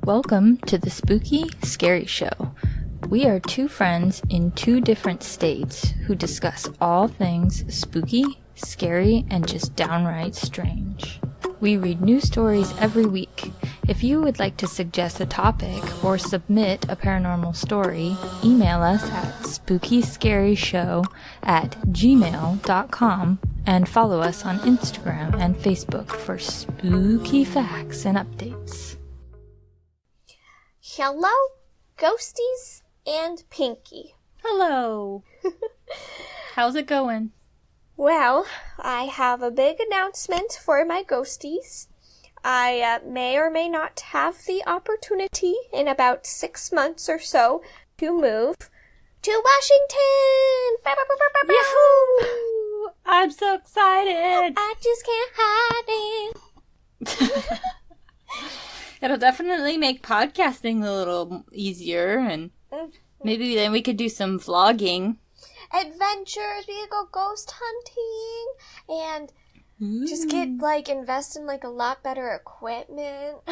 Welcome to the Spooky Scary Show. We are two friends in two different states who discuss all things spooky, scary, and just downright strange. We read new stories every week. If you would like to suggest a topic or submit a paranormal story, email us at spookyscaryshow@gmail.com and follow us on Instagram and Facebook for spooky facts and updates. Hello, Ghosties and Pinky. Hello. How's it going? Well, I have a big announcement for my Ghosties. I may or may not have the opportunity in about 6 months or so to move to Washington! Yahoo! I'm so excited! I just can't hide it. It'll definitely make podcasting a little easier, and maybe then we could do some vlogging. Adventures, we could go ghost hunting, and just invest in, a lot better equipment.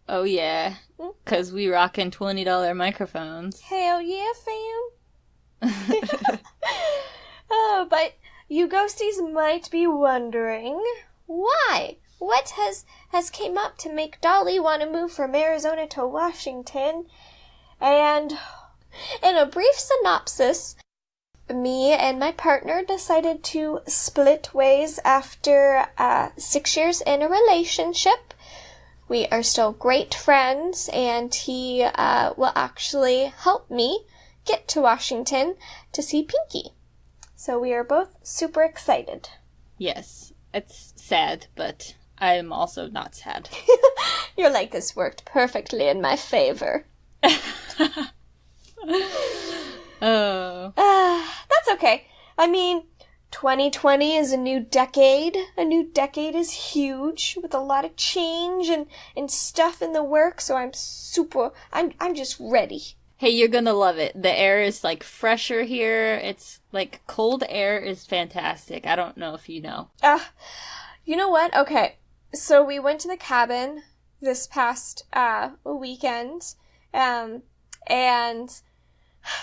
Oh, yeah, because we rockin' $20 microphones. Hell yeah, fam. Oh, but you ghosties might be wondering, why? What has came up to make Dolly want to move from Arizona to Washington? And in a brief synopsis, me and my partner decided to split ways after 6 years in a relationship. We are still great friends, and he will actually help me get to Washington to see Pinky. So we are both super excited. Yes, it's sad, but I am also not sad. You're like, this worked perfectly in my favor. Oh. That's okay. I mean, 2020 is a new decade. A new decade is huge with a lot of change and stuff in the works, so I'm just ready. Hey, you're gonna love it. The air is, fresher here. It's, cold air is fantastic. I don't know if you know. You know what? Okay. So we went to the cabin this past weekend, and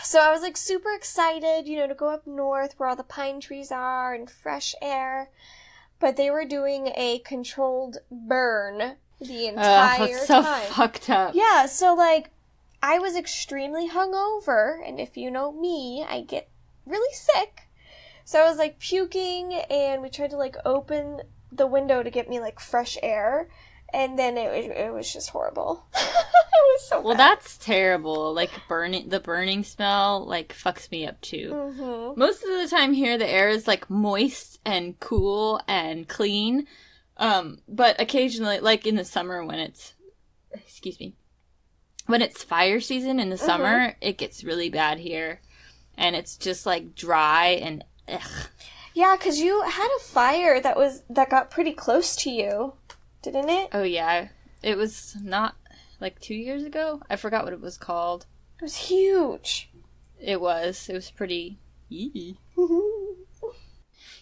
so I was super excited, to go up north where all the pine trees are and fresh air, but they were doing a controlled burn the entire that's so time. Fucked up. Yeah, so I was extremely hungover, and if you know me, I get really sick. So I was puking, and we tried to open the window to get me fresh air, and then it was just horrible. It was so well, bad. that's terrible. The burning smell fucks me up too. Mm-hmm. Most of the time here, the air is moist and cool and clean, but occasionally, in the summer when it's fire season in the summer, it gets really bad here, and it's just dry and ugh. Yeah, because you had a fire that got pretty close to you, didn't it? Oh, yeah. It was not, 2 years ago? I forgot what it was called. It was huge. It was. It was pretty...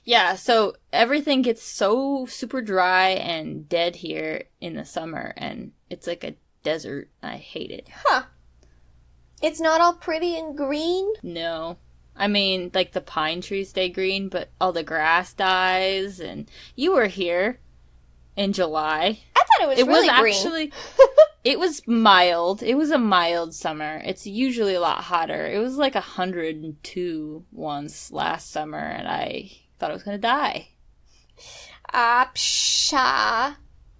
Yeah, so everything gets so super dry and dead here in the summer, and it's like a desert. I hate it. Huh. It's not all pretty and green? No. I mean, the pine trees stay green, but all the grass dies, and you were here in July. I thought it was really green. Actually, it was mild. It was a mild summer. It's usually a lot hotter. It was 102 once last summer, and I thought I was going to die. Pshaw.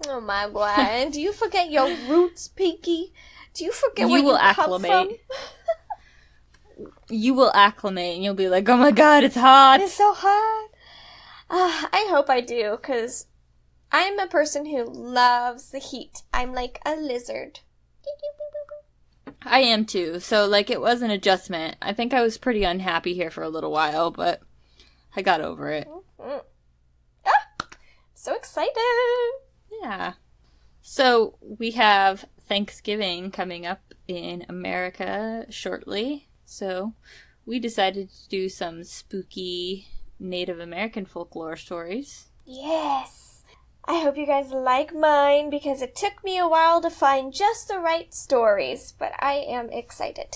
Oh my god. Do you forget your roots, Pinky? Do you forget where you come from? You will acclimate, and you'll be like, oh my god, it's hot. It's so hot. I hope I do, because I'm a person who loves the heat. I'm like a lizard. I am too, so it was an adjustment. I think I was pretty unhappy here for a little while, but I got over it. Mm-hmm. So excited. Yeah. So we have Thanksgiving coming up in America shortly. So we decided to do some spooky Native American folklore stories. Yes. I hope you guys like mine because it took me a while to find just the right stories, but I am excited.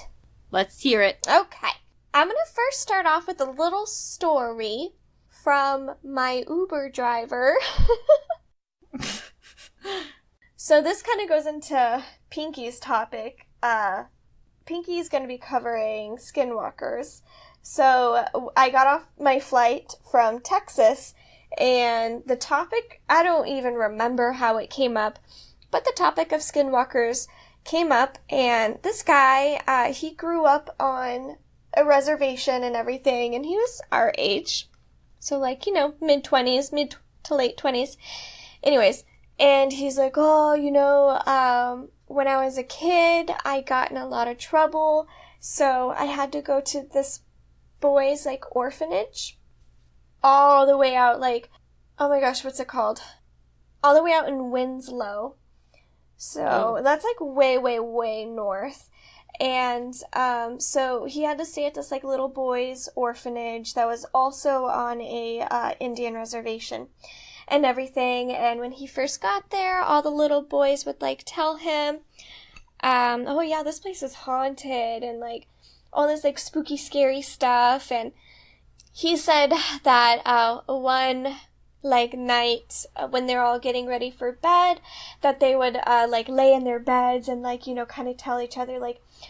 Let's hear it. Okay. I'm going to first start off with a little story from my Uber driver. So this kind of goes into Pinky's topic. Pinky's going to be covering skinwalkers. So I got off my flight from Texas, and the topic, I don't even remember how it came up, but the topic of skinwalkers came up, and this guy, he grew up on a reservation and everything, and he was our age. So like, mid-20s, mid to late 20s. Anyways, and he's like, when I was a kid, I got in a lot of trouble, so I had to go to this boys' orphanage all the way out, oh my gosh, what's it called? All the way out in Winslow. So that's way, way, way north. And so he had to stay at this little boys' orphanage that was also on a Indian reservation and everything. And when he first got there, all the little boys would tell him, oh yeah, this place is haunted, and all this spooky, scary stuff. And he said that one night when they're all getting ready for bed, that they would lay in their beds and kind of tell each other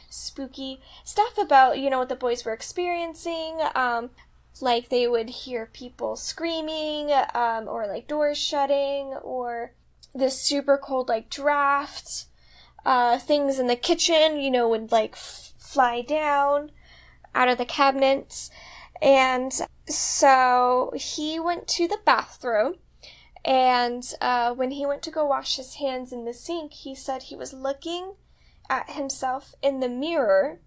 spooky stuff about what the boys were experiencing. They would hear people screaming, or doors shutting, or this super cold draft. Things in the kitchen, would fly down out of the cabinets. And so he went to the bathroom, and when he went to go wash his hands in the sink, he said he was looking at himself in the mirror,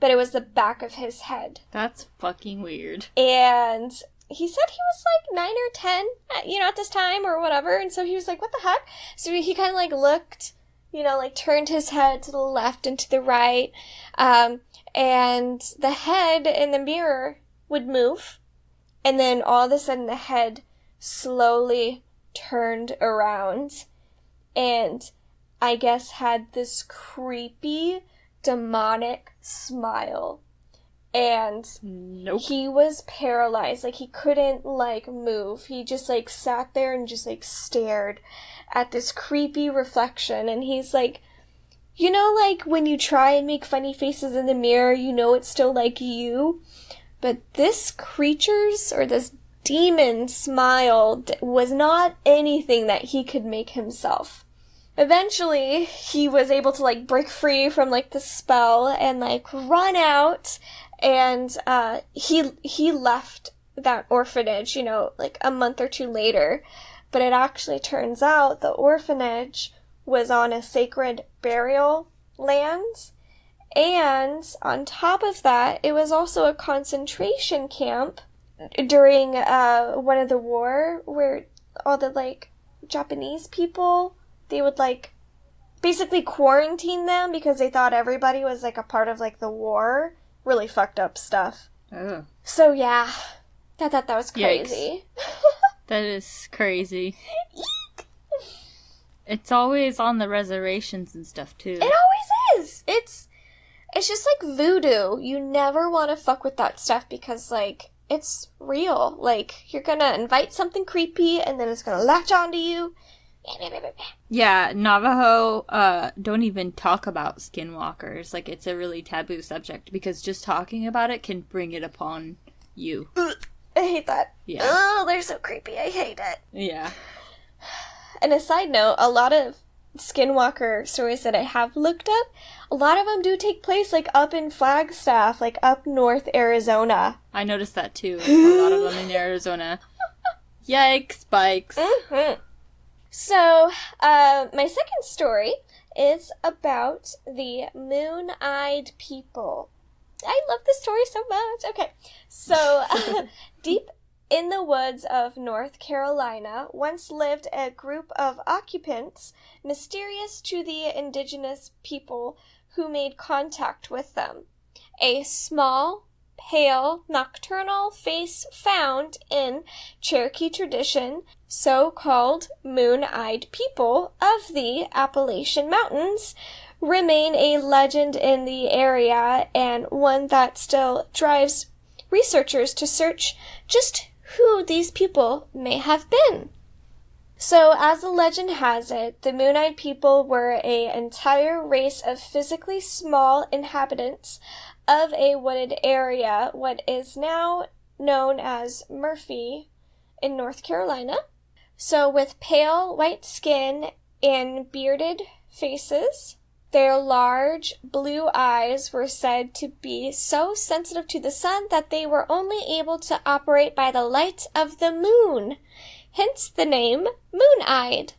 but it was the back of his head. That's fucking weird. And he said he was 9 or 10, at this time or whatever, and so he was like, what the heck? So he kind of looked, turned his head to the left and to the right, and the head in the mirror would move, and then all of a sudden the head slowly turned around, and I guess had this creepy, demonic smile. And nope. He was paralyzed. He couldn't, move. He just, sat there and just, stared at this creepy reflection. And he's like, when you try and make funny faces in the mirror, it's still, you. But this creature's, or this demon smile was not anything that he could make himself. Eventually, he was able to, break free from, the spell and, run out. And he left that orphanage, a month or two later. But it actually turns out the orphanage was on a sacred burial land. And on top of that, it was also a concentration camp during one of the war, where all the Japanese people, they would basically quarantine them because they thought everybody was a part of the war. Really fucked up stuff. Oh. So yeah, I thought that was crazy. That is crazy. Eek! It's always on the reservations and stuff too. It always is. It's just voodoo. You never want to fuck with that stuff because it's real. You're gonna invite something creepy and then it's gonna latch onto you. Yeah, Navajo don't even talk about skinwalkers. It's a really taboo subject because just talking about it can bring it upon you. I hate that. Yeah. Oh, they're so creepy. I hate it. Yeah. And a side note, a lot of skinwalker stories that I have looked up, a lot of them do take place up in Flagstaff, up north Arizona. I noticed that too. A lot of them in Arizona. Yikes, bikes. Mm-hmm. So, my second story is about the moon-eyed people. I love this story so much. Okay, so deep in the woods of North Carolina once lived a group of occupants mysterious to the indigenous people who made contact with them. A small, pale, nocturnal face found in Cherokee tradition, so-called moon-eyed people of the Appalachian Mountains remain a legend in the area and one that still drives researchers to search just who these people may have been. So, as the legend has it, the moon-eyed people were an entire race of physically small inhabitants of a wooded area, what is now known as Murphy in North Carolina. So, with pale white skin and bearded faces, their large blue eyes were said to be so sensitive to the sun that they were only able to operate by the light of the moon. Hence the name moon-eyed.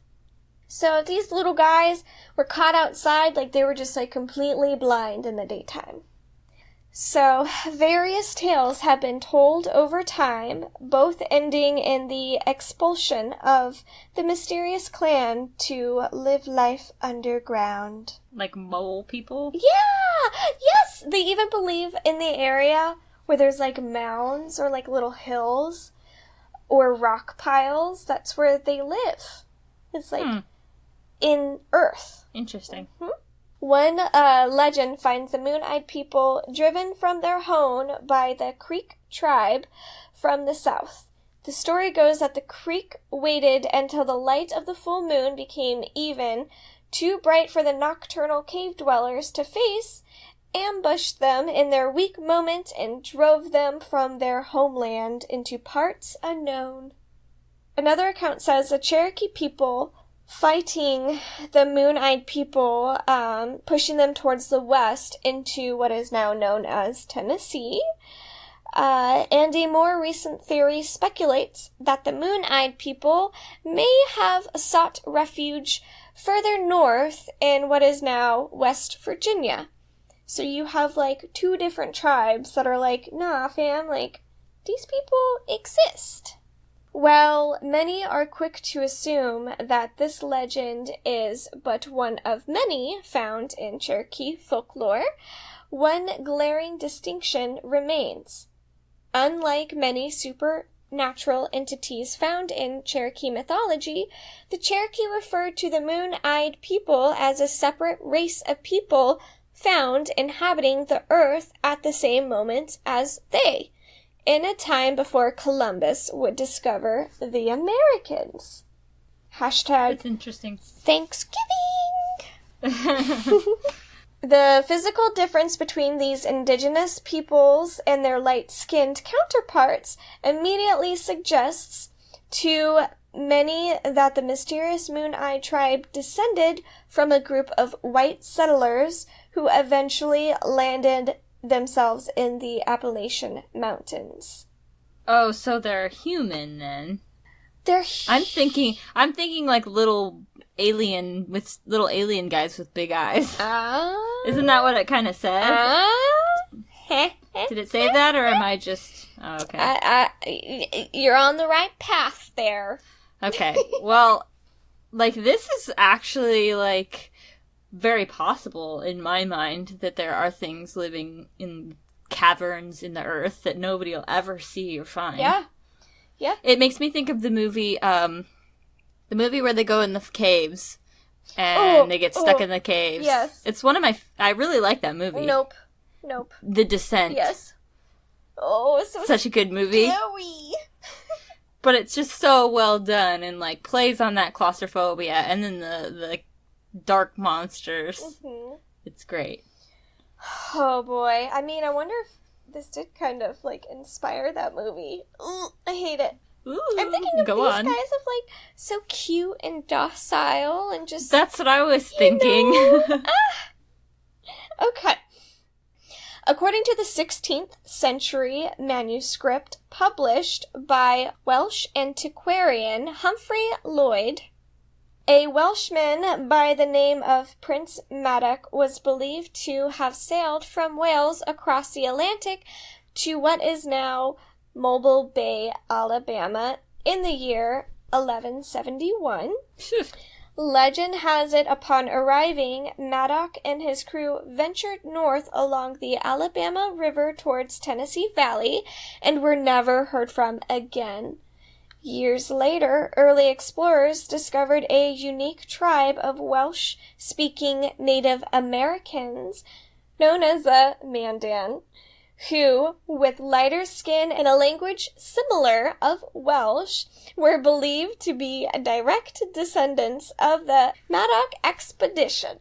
So these little guys were caught outside like they were just like completely blind in the daytime. So various tales have been told over time, both ending in the expulsion of the mysterious clan to live life underground. Like mole people? Yeah! Yes! They even believe in the area where there's like mounds or like little hills or rock piles, that's where they live. It's like in Earth. Interesting. Mm-hmm. One legend finds the moon-eyed people driven from their home by the Creek tribe from the south. The story goes that the Creek waited until the light of the full moon became even too bright for the nocturnal cave dwellers to face, ambushed them in their weak moment, and drove them from their homeland into parts unknown. Another account says the Cherokee people fighting the moon-eyed people, pushing them towards the west into what is now known as Tennessee. And a more recent theory speculates that the moon-eyed people may have sought refuge further north in what is now West Virginia. So you have, like, two different tribes that are like, nah, fam, like, these people exist. Well, many are quick to assume that this legend is but one of many found in Cherokee folklore. One glaring distinction remains. Unlike many supernatural entities found in Cherokee mythology, the Cherokee referred to the moon-eyed people as a separate race of people found inhabiting the earth at the same moment as they, in a time before Columbus would discover the Americans. Hashtag That's interesting. Thanksgiving! The physical difference between these indigenous peoples and their light-skinned counterparts immediately suggests to many that the mysterious Moon-Eye tribe descended from a group of white settlers who eventually landed themselves in the Appalachian Mountains. Oh, so they're human then? They're I'm thinking like little alien guys with big eyes. Isn't that what it kind of said? Did it say that, or am I just... Oh, okay. You're on the right path there. Okay, well, like, this is actually, like, very possible in my mind that there are things living in caverns in the earth that nobody will ever see or find. Yeah. Yeah. It makes me think of the movie where they go in the caves and they get stuck in the caves. Yes. It's one of my... I really like that movie. Nope. The Descent. Yes. Oh, it's so such a good movie. scary. But it's just so well done and, like, plays on that claustrophobia and then the dark monsters. Mm-hmm. It's great. Oh, boy. I mean, I wonder if this did kind of, like, inspire that movie. Ooh, I hate it. Ooh, I'm thinking of these guys of, like, so cute and docile and just... That's what I was thinking. Okay. According to the 16th century manuscript published by Welsh antiquarian Humphrey Lloyd, a Welshman by the name of Prince Madoc was believed to have sailed from Wales across the Atlantic to what is now Mobile Bay, Alabama, in the year 1171. Legend has it upon arriving, Maddock and his crew ventured north along the Alabama River towards Tennessee Valley and were never heard from again. Years later, early explorers discovered a unique tribe of Welsh-speaking Native Americans known as the Mandan, who, with lighter skin and a language similar of Welsh, were believed to be direct descendants of the Maddock expedition.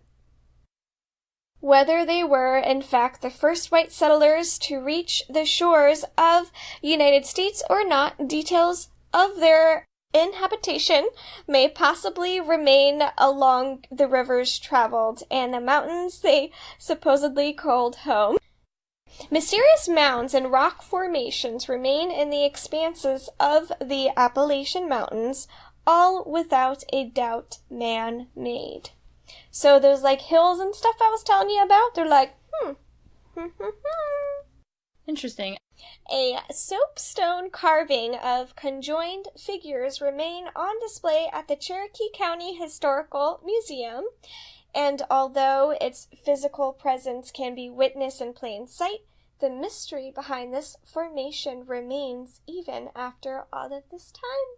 Whether they were, in fact, the first white settlers to reach the shores of the United States or not, details of their inhabitation may possibly remain along the rivers traveled and the mountains they supposedly called home. Mysterious mounds and rock formations remain in the expanses of the Appalachian Mountains, all without a doubt man-made. So those, hills and stuff I was telling you about, they're like, Interesting. A soapstone carving of conjoined figures remain on display at the Cherokee County Historical Museum, and although its physical presence can be witnessed in plain sight, the mystery behind this formation remains even after all of this time.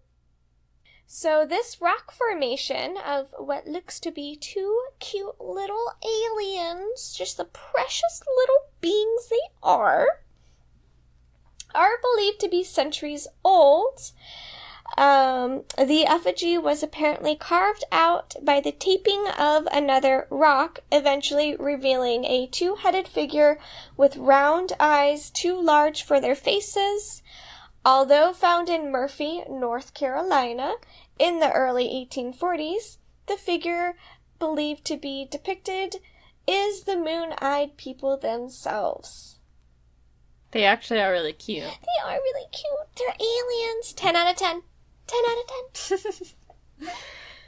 So this rock formation of what looks to be two cute little aliens, just the precious little beings they are believed to be centuries old. The effigy was apparently carved out by the taping of another rock, eventually revealing a two-headed figure with round eyes too large for their faces. Although found in Murphy, North Carolina, in the early 1840s, the figure believed to be depicted is the moon-eyed people themselves. They actually are really cute. They are really cute. They're aliens. 10 out of 10. 10 out of 10.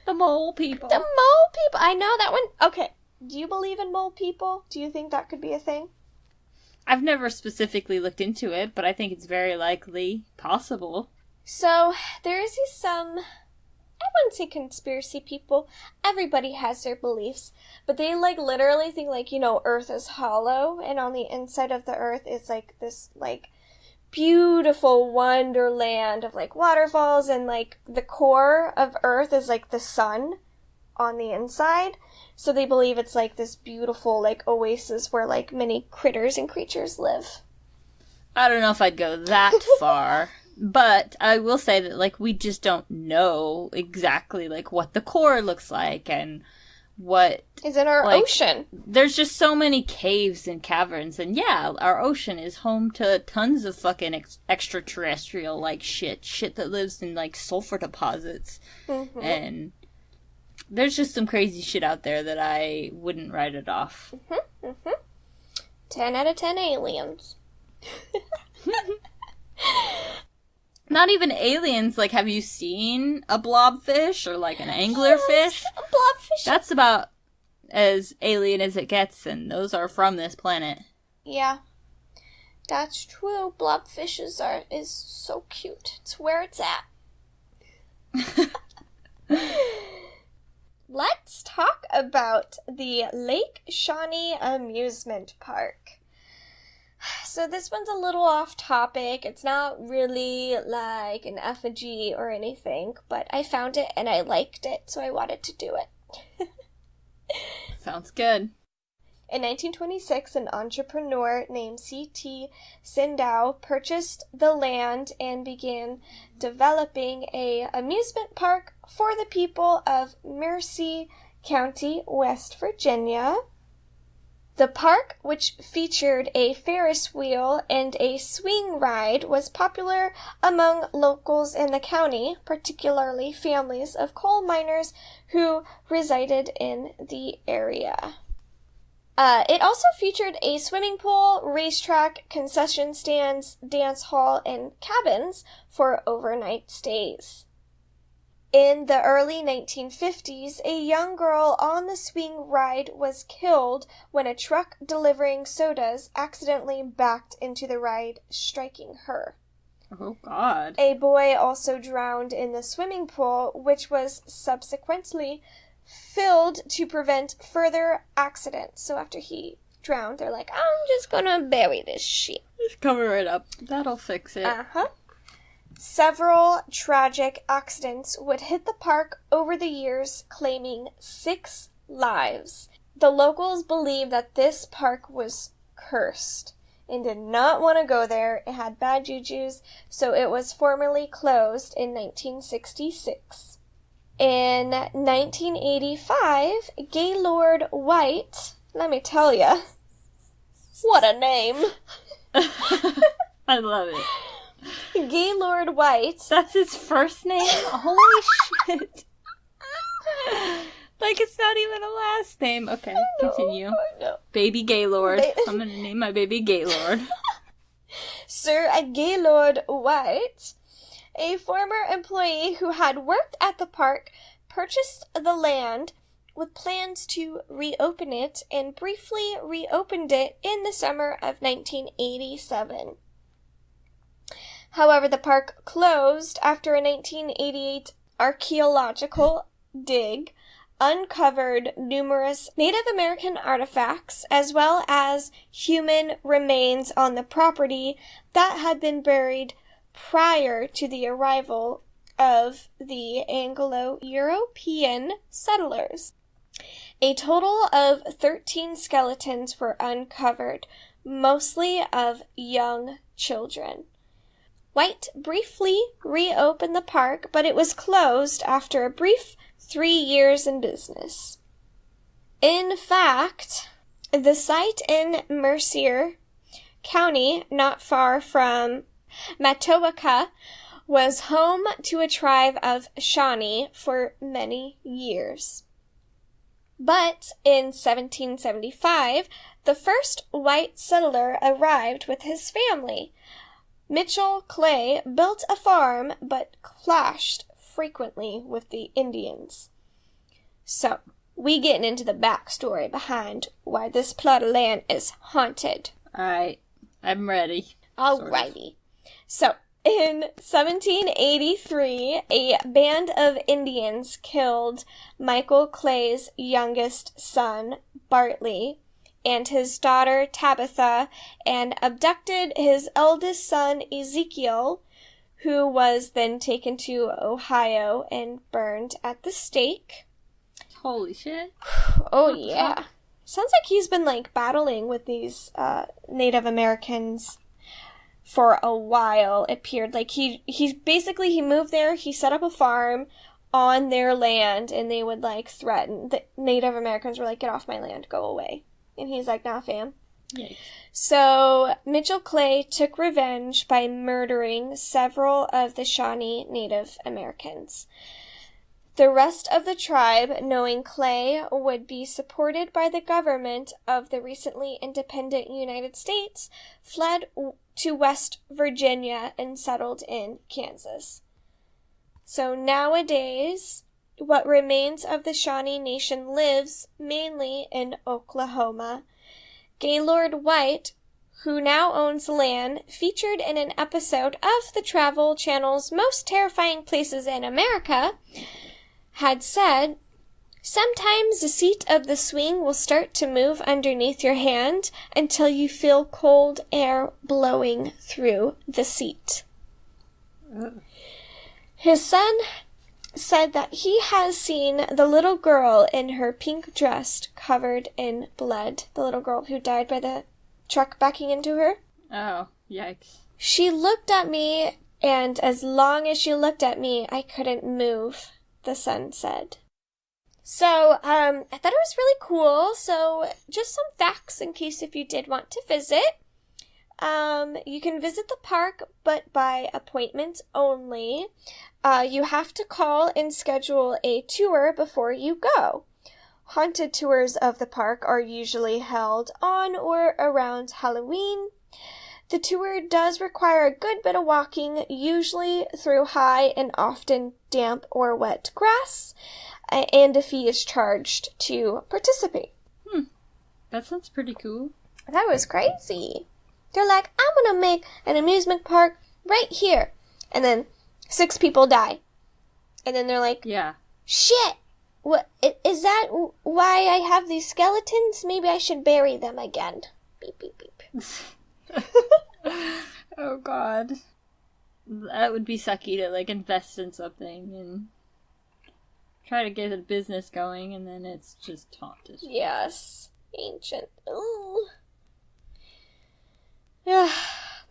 The mole people. The mole people. I know that one. Okay. Do you believe in mole people? Do you think that could be a thing? I've never specifically looked into it, but I think it's very likely possible. So, there is some, I wouldn't say conspiracy people. Everybody has their beliefs. But they, literally think, Earth is hollow, and on the inside of the Earth is, this, beautiful wonderland of, waterfalls, and, the core of Earth is, the sun on the inside. So they believe it's, this beautiful, oasis where, many critters and creatures live. I don't know if I'd go that far. But I will say that, we just don't know exactly, what the core looks like and what is in our ocean. There's just so many caves and caverns, and yeah, our ocean is home to tons of fucking extraterrestrial, shit that lives in, sulfur deposits. Mm-hmm. And there's just some crazy shit out there that I wouldn't write it off. Mm-hmm. Mm-hmm. 10 out of 10 aliens. Not even aliens, have you seen a blobfish or, an anglerfish? A blobfish. That's about as alien as it gets, and those are from this planet. Yeah, that's true. Blobfishes is so cute. It's where it's at. Let's talk about the Lake Shawnee Amusement Park. So this one's a little off topic. It's not really an effigy or anything, but I found it and I liked it, so I wanted to do it. Sounds good. In 1926, an entrepreneur named C.T. Sindow purchased the land and began developing a amusement park for the people of Mercer County, West Virginia. The park, which featured a Ferris wheel and a swing ride, was popular among locals in the county, particularly families of coal miners who resided in the area. It also featured a swimming pool, racetrack, concession stands, dance hall, and cabins for overnight stays. In the early 1950s, a young girl on the swing ride was killed when a truck delivering sodas accidentally backed into the ride, striking her. Oh, God. A boy also drowned in the swimming pool, which was subsequently filled to prevent further accidents. So after he drowned, they're like, I'm just gonna bury this shit. Just cover it up. That'll fix it. Several tragic accidents would hit the park over the years, claiming 6 lives. The locals believe that this park was cursed and did not want to go there. It had bad jujus, so it was formally closed in 1966. In 1985, Gaylord White, let me tell ya, what a name. I love it. Gaylord White. That's his first name? Holy shit. Like, it's not even a last name. Okay, continue. No. Baby Gaylord. I'm gonna name my baby Gaylord. Sir Gaylord White, a former employee who had worked at the park, purchased the land with plans to reopen it and briefly reopened it in the summer of 1987. However, the park closed after a 1988 archaeological dig uncovered numerous Native American artifacts as well as human remains on the property that had been buried prior to the arrival of the Anglo-European settlers. A total of 13 skeletons were uncovered, mostly of young children. White briefly reopened the park, but it was closed after a brief 3 years in business. In fact, the site in Mercer County, not far from Matawaka, was home to a tribe of Shawnee for many years. But in 1775, the first white settler arrived with his family. Mitchell Clay built a farm but clashed frequently with the Indians. So, we getting into the backstory behind why this plot of land is haunted. Alright, I'm ready. Alrighty. So, in 1783, a band of Indians killed Michael Clay's youngest son, Bartley, and his daughter, Tabitha, and abducted his eldest son, Ezekiel, who was then taken to Ohio and burned at the stake. Holy shit. Oh, yeah. Sounds like he's been, battling with these Native Americans for a while. It appeared like he moved there, he set up a farm on their land, and they would, threaten. The Native Americans were like, get off my land, go away. And he's like, nah, fam. Yikes. So, Mitchell Clay took revenge by murdering several of the Shawnee Native Americans. The rest of the tribe, knowing Clay would be supported by the government of the recently independent United States, fled to West Virginia and settled in Kansas. So nowadays, what remains of the Shawnee Nation lives mainly in Oklahoma. Gaylord White, who now owns the land, featured in an episode of the Travel Channel's Most Terrifying Places in America, had said, sometimes the seat of the swing will start to move underneath your hand until you feel cold air blowing through the seat. His son said that he has seen the little girl in her pink dress covered in blood. The little girl who died by the truck backing into her. Oh, yikes. She looked at me, and as long as she looked at me, I couldn't move, the son said. So, I thought it was really cool. So, just some facts in case if you did want to visit. You can visit the park, but by appointment only. You have to call and schedule a tour before you go. Haunted tours of the park are usually held on or around Halloween. The tour does require a good bit of walking, usually through high and often damp or wet grass, and a fee is charged to participate. That sounds pretty cool. That was crazy. They're like, I'm gonna make an amusement park right here. And then 6 people die. And then they're like, yeah, shit, What is that? Why I have these skeletons? Maybe I should bury them again. Beep beep beep. Oh God, that would be sucky to like invest in something and try to get a business going, and then it's just haunted. Yes, ancient. Ooh. Yeah,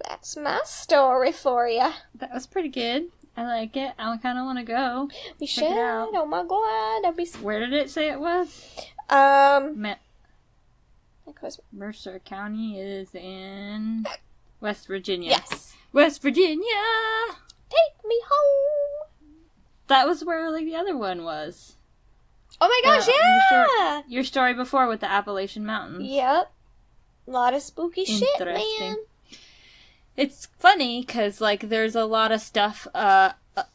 that's my story for you. That was pretty good. I like it. I kind of want to go. We Check should. it out. Oh my God, that'd be. Where did it say it was? Mercer County is in West Virginia. Yes. West Virginia! Take me home! That was where, like, the other one was. Oh my gosh, yeah! Your story before with the Appalachian Mountains. Yep. A lot of spooky shit, man. It's funny, because, like, there's a lot of stuff,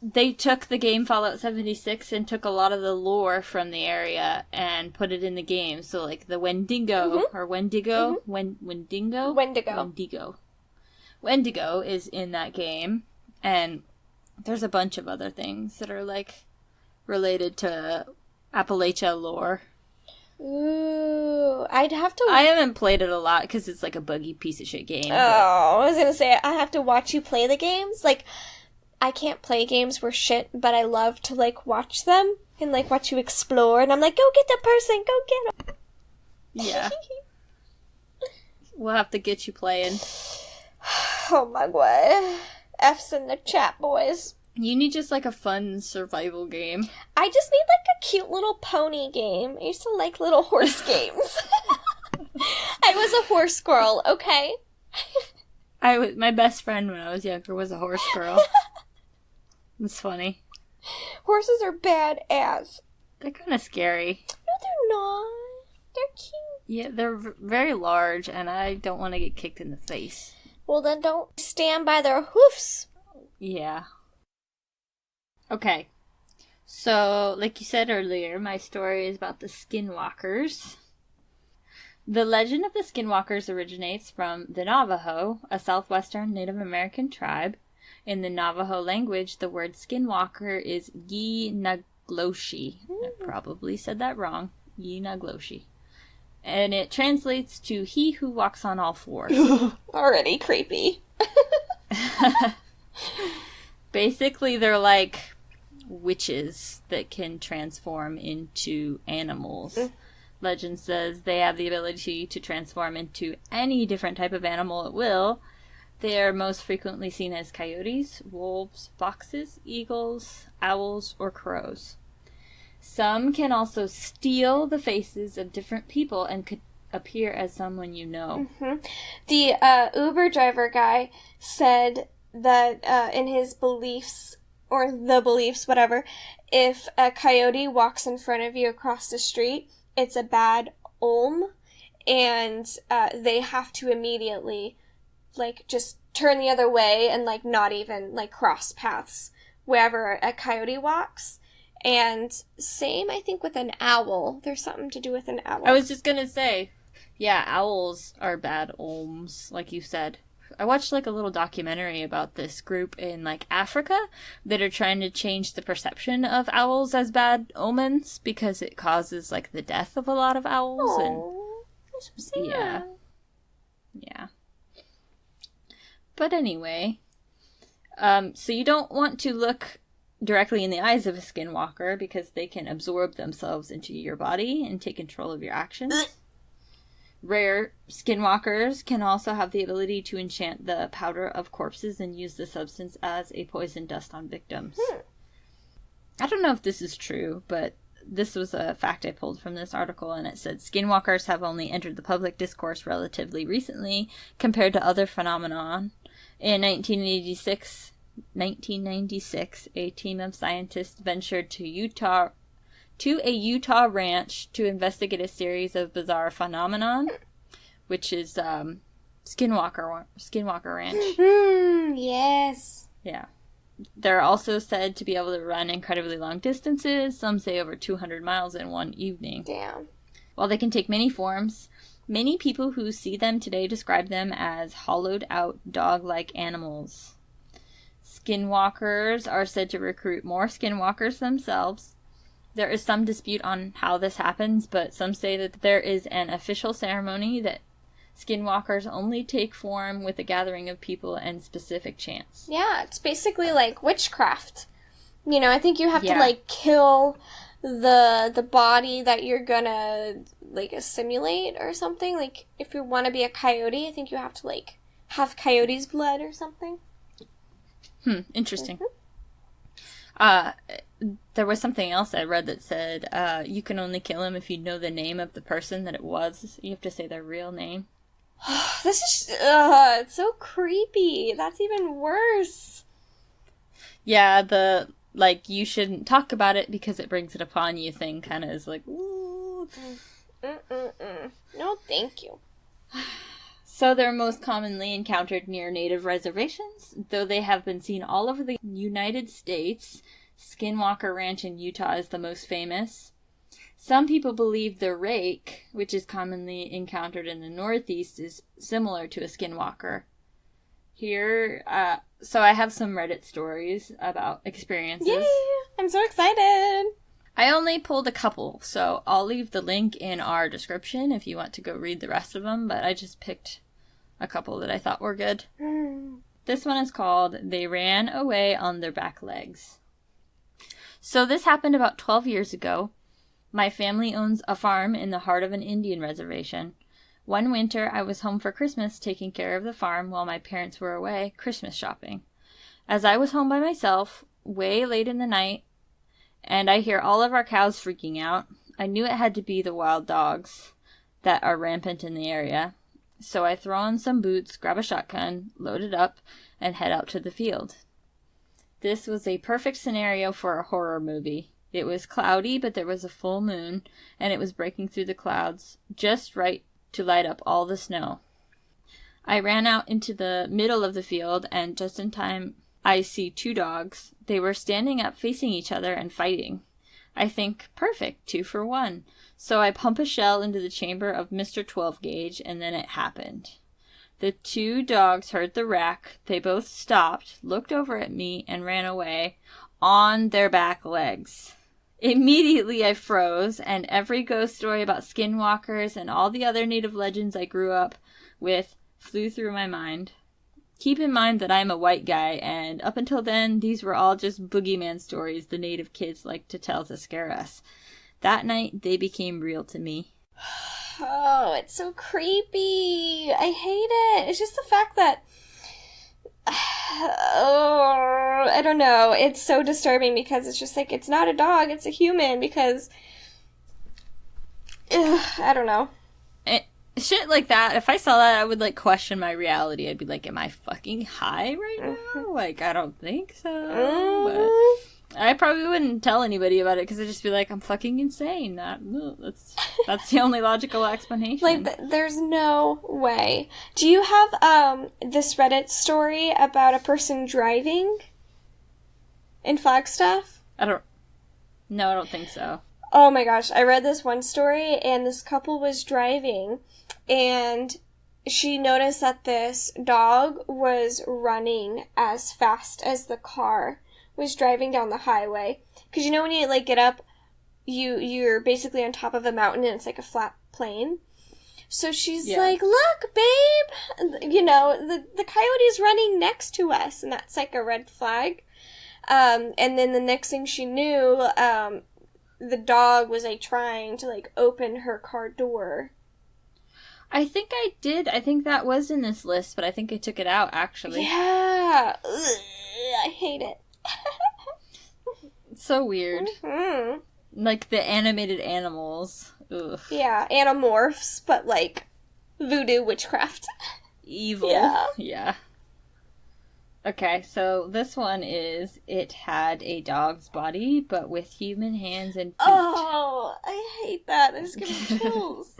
they took the game Fallout 76 and took a lot of the lore from the area and put it in the game. So, like, the Wendigo, or Wendigo? Wendigo? Wendigo is in that game, and there's a bunch of other things that are, like, related to Appalachia lore. Ooh, I'd have to... I haven't played it a lot, because it's, like, a buggy piece of shit game. Oh, I was gonna say, I have to watch you play the games. Like, I can't play games where shit, but I love to, like, watch them and, like, watch you explore. And I'm like, go get the person, go get him. Yeah. We'll have to get you playing. Oh my God. F's in the chat, boys. You need just, like, a fun survival game. I just need, like, a cute little pony game. I used to like little horse games. I was a horse girl, okay? My best friend when I was younger was a horse girl. It's funny. Horses are badass. They're kind of scary. No, they're not. They're cute. Yeah, they're very large, and I don't want to get kicked in the face. Well, then don't stand by their hoofs. Yeah. Okay. So, like you said earlier, my story is about the Skinwalkers. The legend of the Skinwalkers originates from the Navajo, a southwestern Native American tribe. In the Navajo language, the word Skinwalker is Yi-Nagloshi. I probably said that wrong. Yi-Nagloshi. And it translates to he who walks on all fours. Already creepy. Basically, they're like witches that can transform into animals. Legend says they have the ability to transform into any different type of animal at will. They are most frequently seen as coyotes, wolves, foxes, eagles, owls, or crows. Some can also steal the faces of different people and could appear as someone you know. The Uber driver guy said that in his beliefs, or the beliefs, whatever, if a coyote walks in front of you across the street, it's a bad omen, and they have to immediately, like, just turn the other way and, like, not even, like, cross paths wherever a coyote walks. And same, I think, with an owl. There's something to do with an owl. I was just gonna say, yeah, owls are bad omens, like you said. I watched, like, a little documentary about this group in, like, Africa that are trying to change the perception of owls as bad omens because it causes, like, the death of a lot of owls. That's so sad. Yeah. But anyway, so you don't want to look directly in the eyes of a skinwalker because they can absorb themselves into your body and take control of your actions. Rare skinwalkers can also have the ability to enchant the powder of corpses and use the substance as a poison dust on victims. I don't know if this is true, but this was a fact I pulled from this article, and it said skinwalkers have only entered the public discourse relatively recently compared to other phenomenon. In 1996, a team of scientists ventured to a Utah ranch to investigate a series of bizarre phenomenon, which is Skinwalker Ranch. Yes. Yeah. They're also said to be able to run incredibly long distances, some say over 200 miles in one evening. Damn. While they can take many forms, many people who see them today describe them as hollowed-out dog-like animals. Skinwalkers are said to recruit more skinwalkers themselves. There is some dispute on how this happens, but some say that there is an official ceremony that skinwalkers only take form with a gathering of people and specific chants. Yeah, it's basically like witchcraft. You know, I think you have to, like, kill the body that you're gonna, like, assimilate or something. Like, if you want to be a coyote, I think you have to, like, have coyote's blood or something. Interesting. There was something else I read that said you can only kill him if you know the name of the person that it was. You have to say their real name. This is, it's so creepy. That's even worse. Yeah, the, like, you shouldn't talk about it because it brings it upon you thing kind of is like, ooh. No, thank you. So they're most commonly encountered near native reservations, though they have been seen all over the United States. Skinwalker Ranch in Utah is the most famous. Some people believe the rake, which is commonly encountered in the Northeast, is similar to a skinwalker. Here, so I have some Reddit stories about experiences. Yay! I'm so excited! I only pulled a couple, so I'll leave the link in our description if you want to go read the rest of them, but I just picked a couple that I thought were good. This one is called They Ran Away on Their Back Legs. So this happened about 12 years ago. My family owns a farm in the heart of an Indian reservation. One winter, I was home for Christmas taking care of the farm while my parents were away Christmas shopping. As I was home by myself, way late in the night, and I hear all of our cows freaking out, I knew it had to be the wild dogs that are rampant in the area. So I throw on some boots, grab a shotgun, load it up, and head out to the field. This was a perfect scenario for a horror movie. It was cloudy, but there was a full moon, and it was breaking through the clouds just right to light up all the snow. I ran out into the middle of the field, and just in time, I see two dogs. They were standing up facing each other and fighting. I think, perfect, 2 for 1. So I pump a shell into the chamber of Mr. 12 Gauge, and then it happened. The two dogs heard the rack. They both stopped, looked over at me, and ran away on their back legs. Immediately I froze, and every ghost story about skinwalkers and all the other native legends I grew up with flew through my mind. Keep in mind that I'm a white guy, and up until then, these were all just boogeyman stories the native kids like to tell to scare us. That night, they became real to me. Oh, it's so creepy. I hate it. It's just the fact that... Oh, I don't know. It's so disturbing because it's just like, it's not a dog, it's a human, because... I don't know. Shit like that, if I saw that, I would, like, question my reality. I'd be like, am I fucking high right now? Like, I don't think so. But I probably wouldn't tell anybody about it, because I'd just be like, I'm fucking insane. That's the only logical explanation. Like, there's no way. Do you have, this Reddit story about a person driving in Flagstaff? No, I don't think so. Oh my gosh, I read this one story, and this couple was driving, and she noticed that this dog was running as fast as the car was driving down the highway. Because you know when you, like, get up, you're basically on top of a mountain, and it's like a flat plane. So she's like, look, babe! You know, the coyote's running next to us, and that's like a red flag. And then the next thing she knew, the dog was, like, trying to, like, open her car door. I think I did. I think that was in this list, but I think I took it out, actually. Yeah. Ugh, I hate it. It's so weird. Mm-hmm. Like, the animated animals. Ugh. Yeah, animorphs, but, like, voodoo witchcraft. Evil. Yeah. Okay, so this one is, it had a dog's body, but with human hands and feet. Oh, I hate that. That just gives me chills.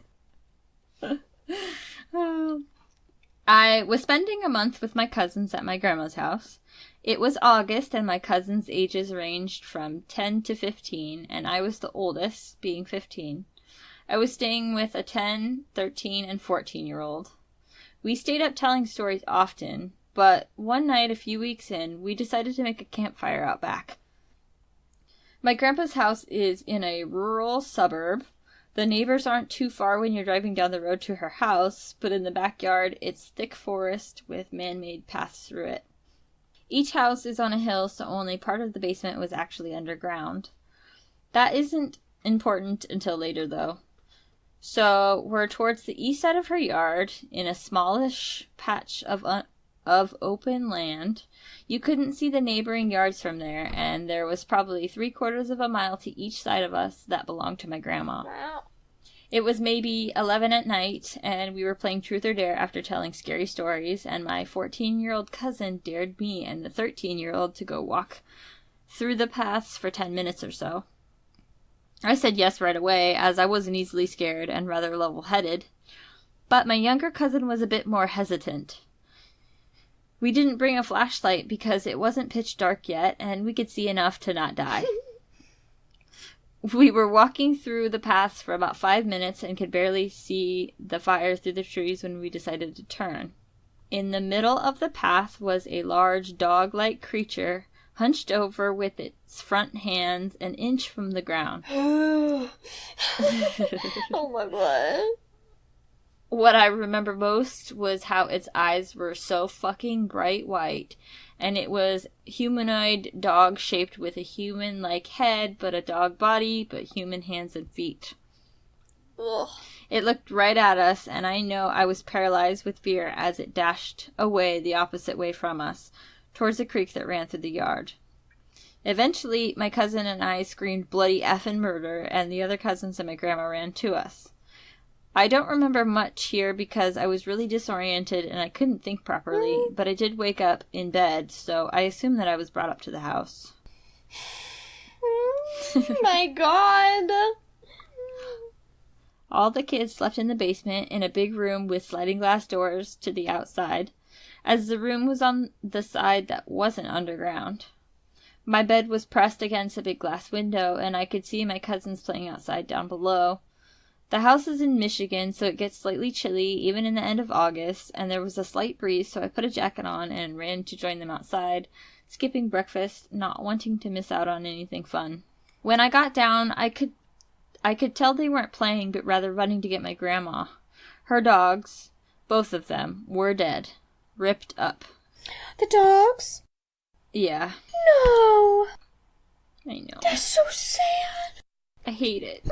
I was spending a month with my cousins at my grandma's house. It was August, and my cousins' ages ranged from 10 to 15, and I was the oldest, being 15. I was staying with a 10, 13, and 14-year-old. We stayed up telling stories often, but one night a few weeks in, we decided to make a campfire out back. My grandpa's house is in a rural suburb. The neighbors aren't too far when you're driving down the road to her house, but in the backyard, it's thick forest with man-made paths through it. Each house is on a hill, so only part of the basement was actually underground. That isn't important until later, though. So we're towards the east side of her yard, in a smallish patch of open land. You couldn't see the neighboring yards from there, and there was probably 3/4 of a mile to each side of us that belonged to my grandma. Wow. It was maybe 11 at night, and we were playing Truth or Dare after telling scary stories, and my 14-year-old cousin dared me and the 13-year-old to go walk through the paths for 10 minutes or so. I said yes right away, as I wasn't easily scared and rather level-headed, but my younger cousin was a bit more hesitant. We didn't bring a flashlight because it wasn't pitch dark yet, and we could see enough to not die. We were walking through the paths for about 5 minutes and could barely see the fire through the trees when we decided to turn. In the middle of the path was a large dog-like creature, hunched over with its front hands an inch from the ground. Oh my god. What I remember most was how its eyes were so fucking bright white, and it was humanoid dog shaped with a human-like head, but a dog body, but human hands and feet. Ugh. It looked right at us, and I know I was paralyzed with fear as it dashed away the opposite way from us, towards a creek that ran through the yard. Eventually, my cousin and I screamed bloody effing murder, and the other cousins and my grandma ran to us. I don't remember much here because I was really disoriented and I couldn't think properly, but I did wake up in bed, so I assume that I was brought up to the house. My god. All the kids slept in the basement in a big room with sliding glass doors to the outside, as the room was on the side that wasn't underground. My bed was pressed against a big glass window, and I could see my cousins playing outside down below. The house is in Michigan, so it gets slightly chilly, even in the end of August, and there was a slight breeze, so I put a jacket on and ran to join them outside, skipping breakfast, not wanting to miss out on anything fun. When I got down, I could tell they weren't playing, but rather running to get my grandma. Her dogs, both of them, were dead. Ripped up. The dogs? Yeah. No. I know. That's so sad. I hate it.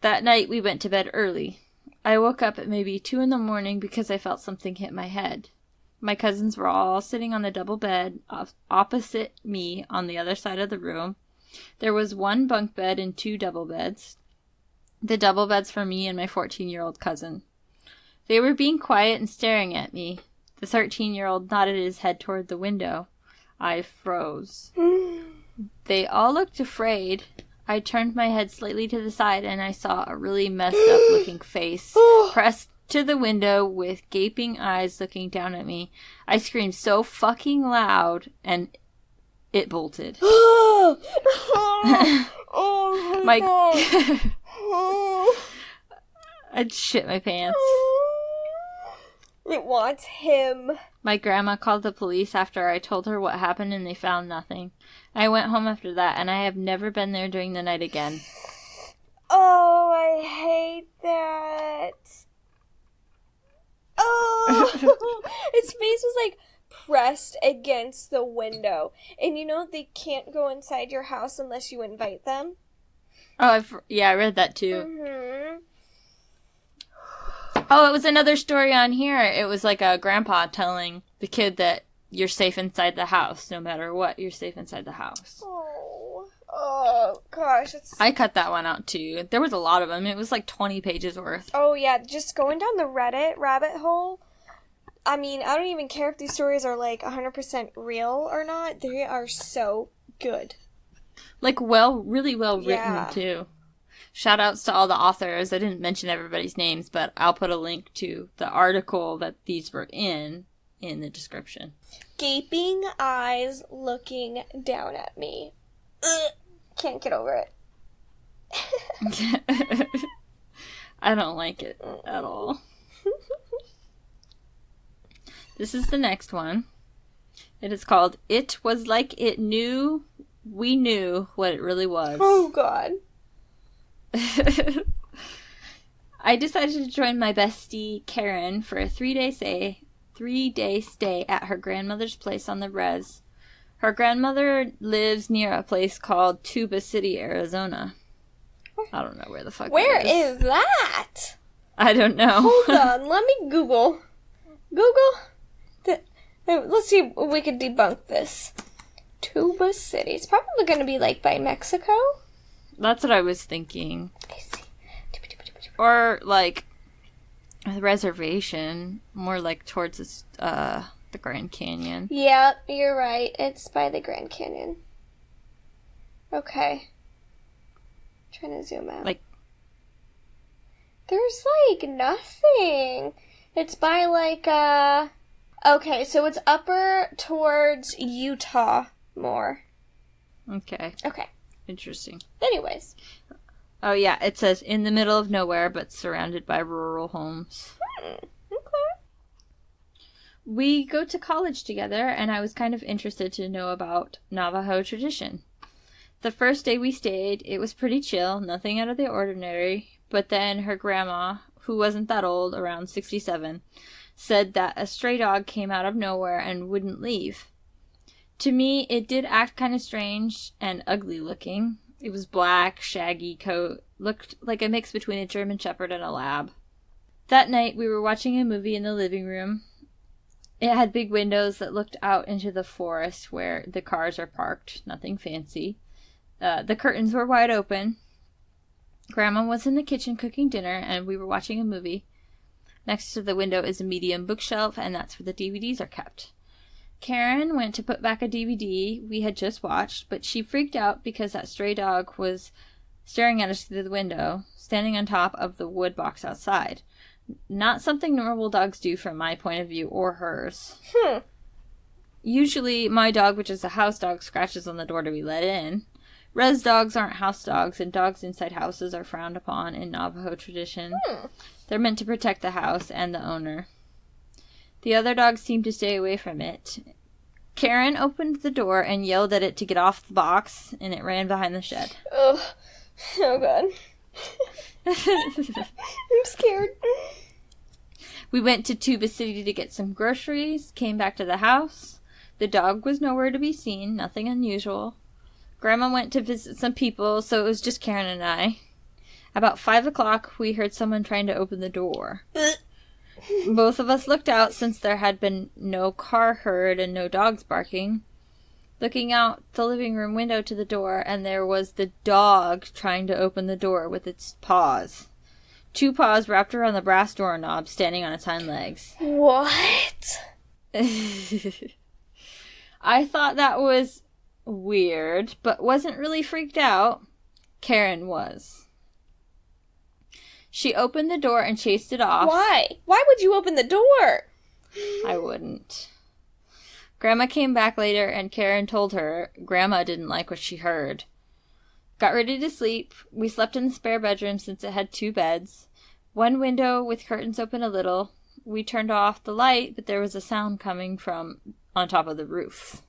That night we went to bed early. I woke up at maybe 2 a.m. because I felt something hit my head. My cousins were all sitting on the double bed opposite me on the other side of the room. There was 1 bunk bed and 2 double beds. The double beds for me and my 14-year-old cousin. They were being quiet and staring at me. The 13-year-old nodded his head toward the window. I froze. They all looked afraid. I turned my head slightly to the side and I saw a really messed up looking face pressed to the window with gaping eyes looking down at me. I screamed so fucking loud and it bolted. Oh my god. I'd shit my pants. It wants him. My grandma called the police after I told her what happened and they found nothing. I went home after that and I have never been there during the night again. Oh, I hate that. Oh, its face was like pressed against the window. And you know they can't go inside your house unless you invite them? Oh, I read that too. Mm-hmm. Oh, it was another story on here. It was like a grandpa telling the kid that you're safe inside the house. No matter what, you're safe inside the house. Oh gosh. I cut that one out too. There was a lot of them. It was like 20 pages worth. Oh yeah, just going down the Reddit rabbit hole. I mean, I don't even care if these stories are like 100% real or not. They are so good. Like really well written too. Shout outs to all the authors. I didn't mention everybody's names, but I'll put a link to the article that these were in the description. Gaping eyes looking down at me. Ugh, can't get over it. I don't like it at all. This is the next one. It is called It Was Like It Knew we knew what it really was. Oh, God. I decided to join my bestie, Karen, for a 3-day stay at her grandmother's place on the res. Her grandmother lives near a place called Tuba City, Arizona. I don't know where the fuck Where that is. is that? I don't know. Hold on, let me Google. Let's see if we can debunk this. Tuba City. It's probably going to be, like, by Mexico? That's what I was thinking. I see. Or, like, a reservation. More, like, towards the Grand Canyon. Yeah, you're right. It's by the Grand Canyon. Okay. Trying to zoom out. Like, there's, like, nothing. It's by, like, okay, so it's upper towards Utah more. okay. Okay. Interesting. Anyways. Oh, yeah, it says in the middle of nowhere, but surrounded by rural homes. Okay. We go to college together, and I was kind of interested to know about Navajo tradition. The first day we stayed, it was pretty chill, nothing out of the ordinary, but then her grandma, who wasn't that old, around 67, said that a stray dog came out of nowhere and wouldn't leave. To me, it did act kind of strange and ugly looking. It was black, shaggy coat, looked like a mix between a German Shepherd and a lab. That night, we were watching a movie in the living room. It had big windows that looked out into the forest where the cars are parked, nothing fancy. The curtains were wide open. Grandma was in the kitchen cooking dinner, and we were watching a movie. Next to the window is a medium bookshelf, and that's where the DVDs are kept. Karen went to put back a DVD we had just watched, but she freaked out because that stray dog was staring at us through the window, standing on top of the wood box outside. Not something normal dogs do from my point of view or hers. Usually, my dog, which is a house dog, scratches on the door to be let in. Res dogs aren't house dogs, and dogs inside houses are frowned upon in Navajo tradition. They're meant to protect the house and the owner. The other dogs seemed to stay away from it. Karen opened the door and yelled at it to get off the box, and it ran behind the shed. Oh God. I'm scared. We went to Tuba City to get some groceries, came back to the house. The dog was nowhere to be seen, nothing unusual. Grandma went to visit some people, so it was just Karen and I. About 5 o'clock, we heard someone trying to open the door. Both of us looked out since there had been no car heard and no dogs barking. Looking out the living room window to the door, and there was the dog trying to open the door with its paws. 2 paws wrapped around the brass doorknob, standing on its hind legs. What? I thought that was weird, but wasn't really freaked out. Karen was. She opened the door and chased it off. Why? Why would you open the door? I wouldn't. Grandma came back later, and Karen told her Grandma didn't like what she heard. Got ready to sleep. We slept in the spare bedroom since it had 2 beds. One window with curtains open a little. We turned off the light, but there was a sound coming from on top of the roof.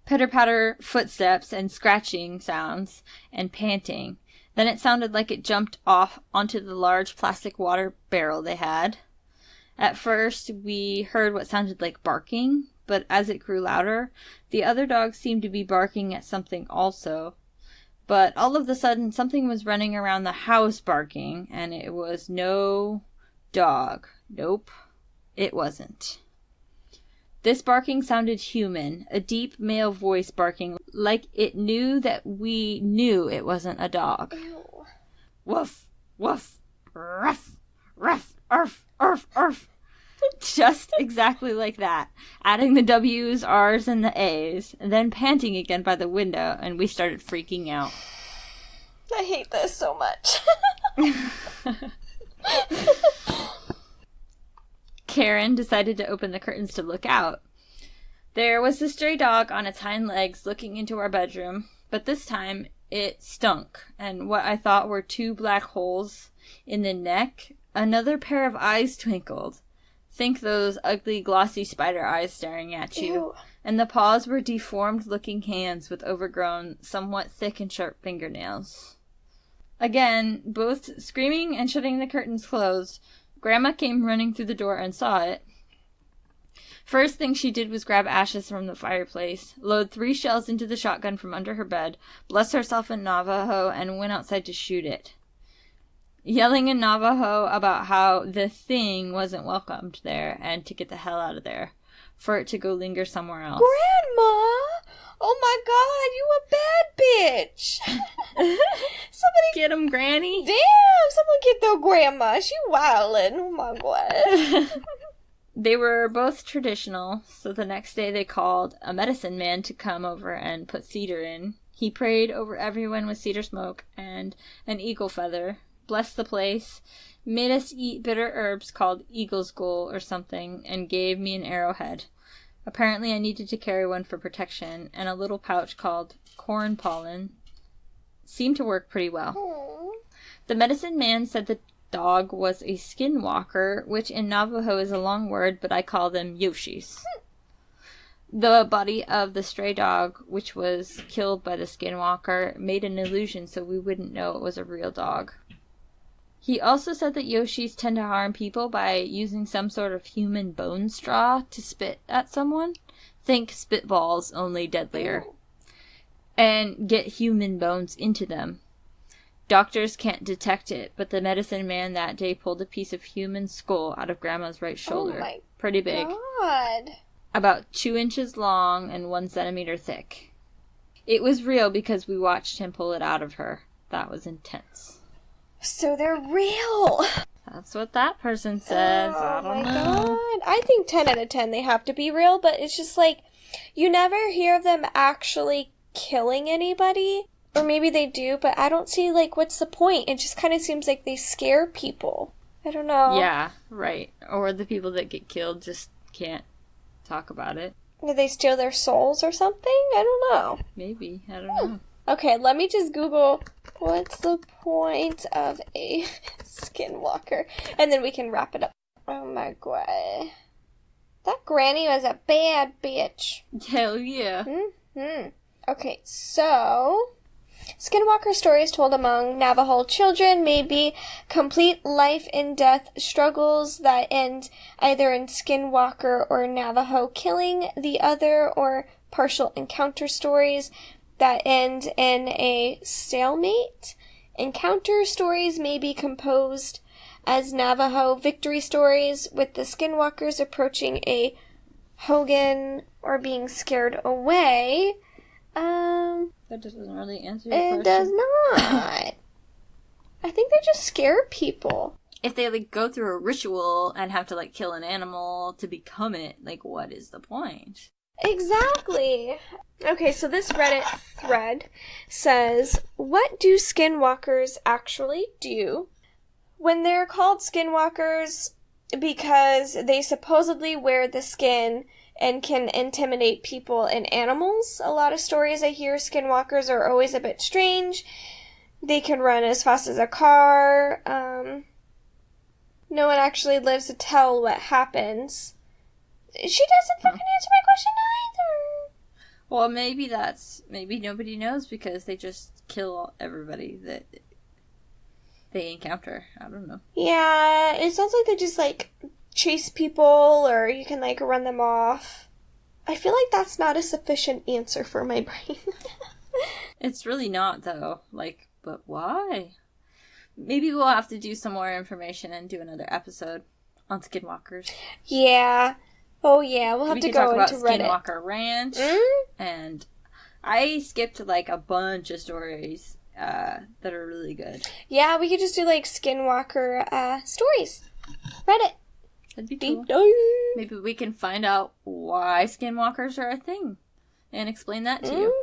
Pitter-patter footsteps and scratching sounds and panting. Then it sounded like it jumped off onto the large plastic water barrel they had. At first, we heard what sounded like barking, but as it grew louder, the other dogs seemed to be barking at something also. But all of a sudden, something was running around the house barking, and it was no dog. Nope, it wasn't. This barking sounded human, a deep male voice barking, like it knew that we knew it wasn't a dog. Ew. Woof, woof, ruff, ruff, arf, arf, arf. Just exactly like that, adding the W's, R's, and the A's, and then panting again by the window, and we started freaking out. I hate this so much. Karen decided to open the curtains to look out. There was the stray dog on its hind legs looking into our bedroom, but this time it stunk, and what I thought were 2 black holes in the neck, another pair of eyes twinkled. Think those ugly, glossy spider eyes staring at you. Ew. and the paws were deformed-looking hands with overgrown, somewhat thick and sharp fingernails. Again, both screaming and shutting the curtains closed, Grandma came running through the door and saw it. First thing she did was grab ashes from the fireplace, load 3 shells into the shotgun from under her bed, bless herself in Navajo, and went outside to shoot it. Yelling in Navajo about how the thing wasn't welcomed there and to get the hell out of there, for it to go linger somewhere else. Grandma! Oh my god, you a bad bitch! Somebody Get him, Granny! Damn! Someone get the grandma. She wildin'. Oh my god. They were both traditional, so the next day they called a medicine man to come over and put cedar in. He prayed over everyone with cedar smoke and an eagle feather, blessed the place, made us eat bitter herbs called eagle's ghoul or something, and gave me an arrowhead. Apparently I needed to carry one for protection, and a little pouch called corn pollen seemed to work pretty well. Aww. The medicine man said the dog was a skin-walker, which in Navajo is a long word, but I call them yoshis. The body of the stray dog, which was killed by the skin-walker, made an illusion so we wouldn't know it was a real dog. He also said that yoshis tend to harm people by using some sort of human bone straw to spit at someone. Think spitballs, only deadlier. And get human bones into them. Doctors can't detect it, but the medicine man that day pulled a piece of human skull out of Grandma's right shoulder. Oh my Pretty big. God. About 2 inches long and 1 centimeter thick. It was real because we watched him pull it out of her. That was intense. So they're real. That's what that person says. I don't know. God. I think 10 out of 10 they have to be real, but it's just like, you never hear of them actually killing anybody. Or maybe they do, but I don't see, like, what's the point? It just kind of seems like they scare people. I don't know. Yeah, right. Or the people that get killed just can't talk about it. Did they steal their souls or something? I don't know. Maybe. I don't know. Okay, let me just Google, what's the point of a skinwalker? And then we can wrap it up. Oh my god. That granny was a bad bitch. Hell yeah. Okay, so skinwalker stories told among Navajo children may be complete life and death struggles that end either in skinwalker or Navajo killing the other, or partial encounter stories that end in a stalemate. Encounter stories may be composed as Navajo victory stories, with the skinwalkers approaching a hogan or being scared away. That doesn't really answer your question. It does not. I think they just scare people. If they, like, go through a ritual and have to, like, kill an animal to become it, like, what is the point? Exactly. Okay, so this Reddit thread says, what do skinwalkers actually do? When they're called skinwalkers because they supposedly wear the skin and can intimidate people and animals. A lot of stories I hear, skinwalkers are always a bit strange. They can run as fast as a car. No one actually lives to tell what happens. She doesn't fucking answer my question either. Well, maybe nobody knows because they just kill everybody that they encounter. I don't know. Yeah, it sounds like they just, like, chase people, or you can, like, run them off. I feel like that's not a sufficient answer for my brain. It's really not, though. Like, but why? Maybe we'll have to do some more information and do another episode on skinwalkers. Yeah. Oh, yeah, we'll have to go into Reddit. Skinwalker Ranch, and I skipped, like, a bunch of stories that are really good. Yeah, we could just do, like, skinwalker stories. Reddit. That'd be cool. Maybe we can find out why skinwalkers are a thing and explain that to you.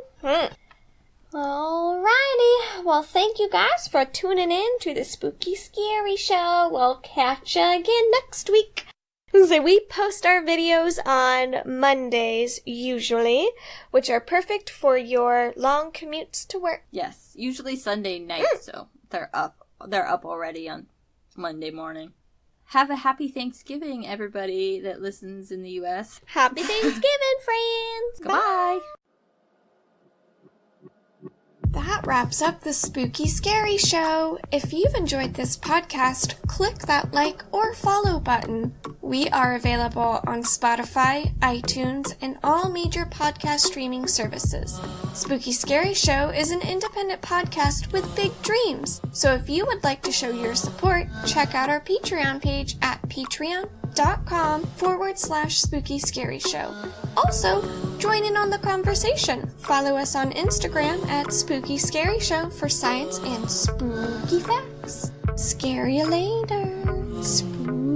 Alrighty. Well, thank you guys for tuning in to the Spooky Scary Show. We'll catch you again next week. So we post our videos on Mondays, usually, which are perfect for your long commutes to work. Yes, usually Sunday night, so they're up already on Monday morning. Have a happy Thanksgiving, everybody that listens in the U.S. Happy Thanksgiving, friends! Goodbye! That wraps up the Spooky Scary Show. If you've enjoyed this podcast, click that like or follow button. We are available on Spotify, iTunes, and all major podcast streaming services. Spooky Scary Show is an independent podcast with big dreams. So if you would like to show your support, check out our Patreon page at patreon.com/Spooky Scary Show. Also, join in on the conversation. Follow us on Instagram at Spooky Scary Show for science and spooky facts. Scary you later. Spooky.